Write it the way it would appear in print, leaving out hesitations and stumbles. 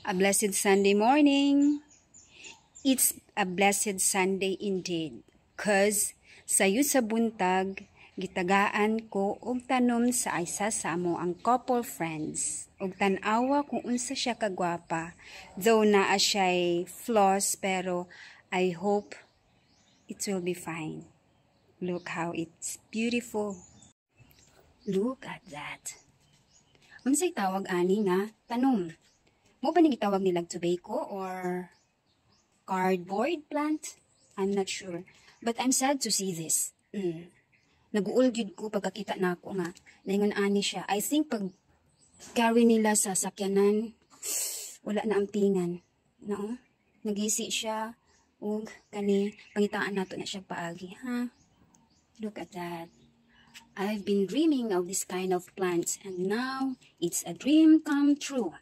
A blessed Sunday morning. It's a blessed Sunday indeed. Cause sayo sa buntag, gitagaan ko og tanom sa isa sa amo ang couple friends. Og tanawa kung unsa siya kagwapa. Though naa siya'y flaws, pero I hope it will be fine. Look how it's beautiful. Look at that. Unsay tawag ani nga tanom? Mo ba ni gitawag nilang tobacco or cardboard plant? I'm not sure. But I'm sad to see this. Nag-uul gyud ko pagkakita na ako nga. Naingon ani siya. I think pag carry nila sa sakyanan, wala na ang tingan. No? Nagisi siya. Ug kani pangitaan nato na siya paagi. Ha? Look at that. I've been dreaming of this kind of plants and now it's a dream come true.